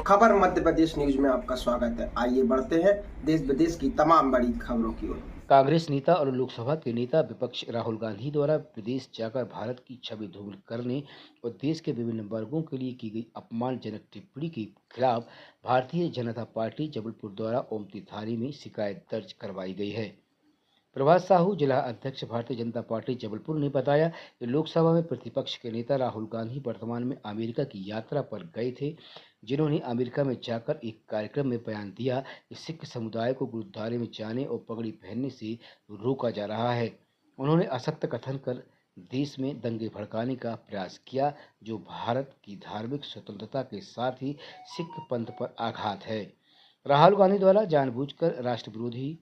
खबर मध्य प्रदेश न्यूज में आपका स्वागत है। आइए बढ़ते हैं देश विदेश की तमाम बड़ी खबरों की ओर। कांग्रेस नेता और लोकसभा के नेता विपक्ष राहुल गांधी द्वारा विदेश जाकर भारत की छवि धूमिल करने और देश के विभिन्न वर्गों के लिए की गई अपमानजनक टिप्पणी के खिलाफ भारतीय जनता पार्टी जबलपुर द्वारा ओमती थाने में शिकायत दर्ज करवाई गई है। प्रभात साहू, जिला अध्यक्ष भारतीय जनता पार्टी जबलपुर ने बताया कि लोकसभा में प्रतिपक्ष के नेता राहुल गांधी वर्तमान में अमेरिका की यात्रा पर गए थे, जिन्होंने अमेरिका में जाकर एक कार्यक्रम में बयान दिया कि सिख समुदाय को गुरुद्वारे में जाने और पगड़ी पहनने से रोका जा रहा है। उन्होंने असत्य कथन कर देश में दंगे भड़काने का प्रयास किया, जो भारत की धार्मिक स्वतंत्रता के साथ ही सिख पंथ पर आघात है। राहुल गांधी द्वारा जानबूझकर राष्ट्र विरोधी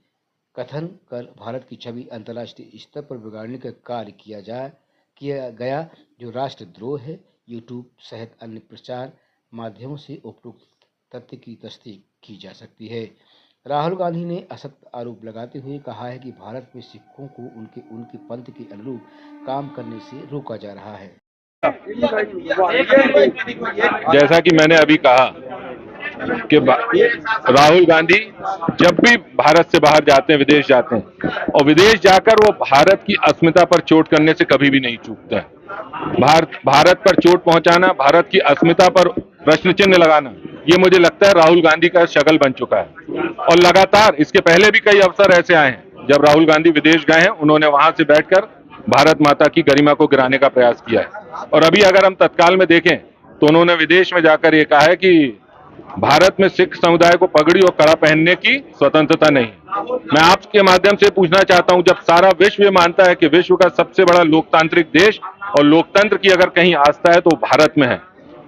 कथन कर भारत की छवि अंतर्राष्ट्रीय स्तर पर बिगाड़ने का कार्य किया गया, जो राष्ट्रद्रोह है। यूट्यूब सहित अन्य प्रचार माध्यमों से उपरोक्त तथ्य की तस्दीक की जा सकती है। राहुल गांधी ने असत्य आरोप लगाते हुए कहा है कि भारत में सिखों को उनके पंथ के अनुरूप काम करने से रोका जा रहा है। जैसा कि मैंने अभी कहा कि राहुल गांधी जब भी भारत से बाहर जाते हैं, विदेश जाते हैं, और विदेश जाकर वो भारत की अस्मिता पर चोट करने से कभी भी नहीं चूकता है। भारत पर चोट पहुंचाना, भारत की अस्मिता पर प्रश्न चिन्ह लगाना, ये मुझे लगता है राहुल गांधी का शगल बन चुका है। और लगातार इसके पहले भी कई अवसर ऐसे आए हैं जब राहुल गांधी विदेश गए हैं, उन्होंने वहां से बैठकर भारत माता की गरिमा को गिराने का प्रयास किया है। और अभी अगर हम तत्काल में देखें तो उन्होंने विदेश में जाकर ये कहा है कि भारत में सिख समुदाय को पगड़ी और कड़ा पहनने की स्वतंत्रता नहीं। मैं आपके माध्यम से पूछना चाहता हूं, जब सारा विश्व ये मानता है कि विश्व का सबसे बड़ा लोकतांत्रिक देश और लोकतंत्र की अगर कहीं आस्था है तो भारत में है,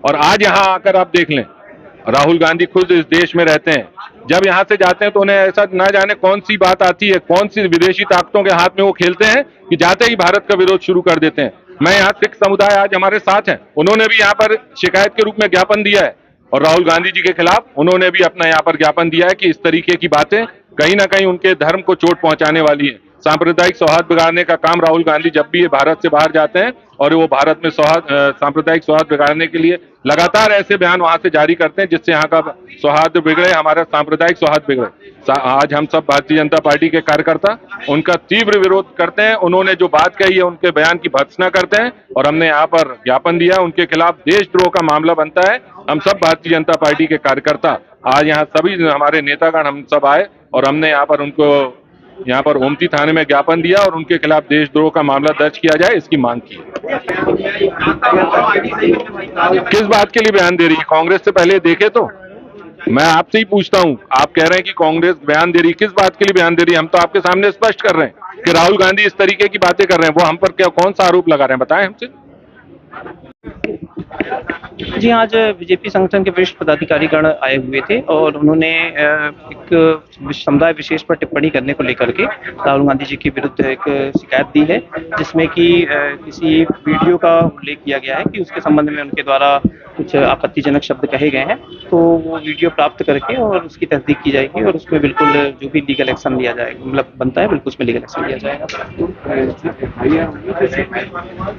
और आज यहां आकर आप देख लें, राहुल गांधी खुद इस देश में रहते हैं, जब यहां से जाते हैं तो उन्हें ऐसा ना जाने कौन सी बात आती है, कौन सी विदेशी ताकतों के हाथ में वो खेलते हैं कि जाते ही भारत का विरोध शुरू कर देते हैं। मैं यहाँ सिख समुदाय आज हमारे साथ हैं, उन्होंने भी यहाँ पर शिकायत के रूप में ज्ञापन दिया है, और राहुल गांधी जी के खिलाफ उन्होंने भी अपना यहाँ पर ज्ञापन दिया है कि इस तरीके की बातें कहीं ना कहीं उनके धर्म को चोट पहुंचाने वाली है। सांप्रदायिक सौहार्द बिगाड़ने का काम राहुल गांधी जब भी ये भारत से बाहर जाते हैं और वो भारत में सांप्रदायिक सौहार्द बिगाड़ने के लिए लगातार ऐसे बयान वहां से जारी करते हैं जिससे यहाँ का सौहार्द बिगड़े, हमारा सांप्रदायिक सौहार्द बिगड़े। आज हम सब भारतीय जनता पार्टी के कार्यकर्ता उनका तीव्र विरोध करते हैं। उन्होंने जो बात कही है उनके बयान की भर्त्सना करते हैं, और हमने यहाँ पर ज्ञापन दिया, उनके खिलाफ देशद्रोह का मामला बनता है। हम सब भारतीय जनता पार्टी के कार्यकर्ता आज यहाँ सभी हमारे नेतागण हम सब आए और हमने यहाँ पर उनको यहाँ पर ओमती थाने में ज्ञापन दिया और उनके खिलाफ देशद्रोह का मामला दर्ज किया जाए, इसकी मांग की। किस बात के लिए बयान दे रही है? कांग्रेस से पहले देखे तो मैं आपसे ही पूछता हूं, आप कह रहे हैं कि कांग्रेस बयान दे रही है, किस बात के लिए बयान दे रही है? हम तो आपके सामने स्पष्ट कर रहे हैं कि राहुल गांधी इस तरीके की बातें कर रहे हैं। वो हम पर क्या कौन सा आरोप लगा रहे हैं, बताएं हमसे। जी, आज बीजेपी संगठन के वरिष्ठ पदाधिकारीगण आए हुए थे और उन्होंने एक समुदाय विशेष पर टिप्पणी करने को लेकर के राहुल गांधी जी के विरुद्ध एक शिकायत दी है, जिसमें कि किसी वीडियो का उल्लेख किया गया है कि उसके संबंध में उनके द्वारा कुछ आपत्तिजनक शब्द कहे गए हैं। तो वो वीडियो प्राप्त करके और उसकी तस्दीक की जाएगी और उसमें बिल्कुल जो भी लीगल एक्शन लिया जाएगा, मतलब बनता है, बिल्कुल उसमें लीगल एक्शन लिया जाएगा।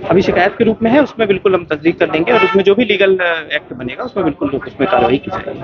अभी शिकायत के रूप में है, उसमें बिल्कुल हम तस्दीक कर देंगे और उसमें जो भी लीगल एक्ट बनेगा उसमें बिल्कुल उसमें कार्रवाई की जाएगी।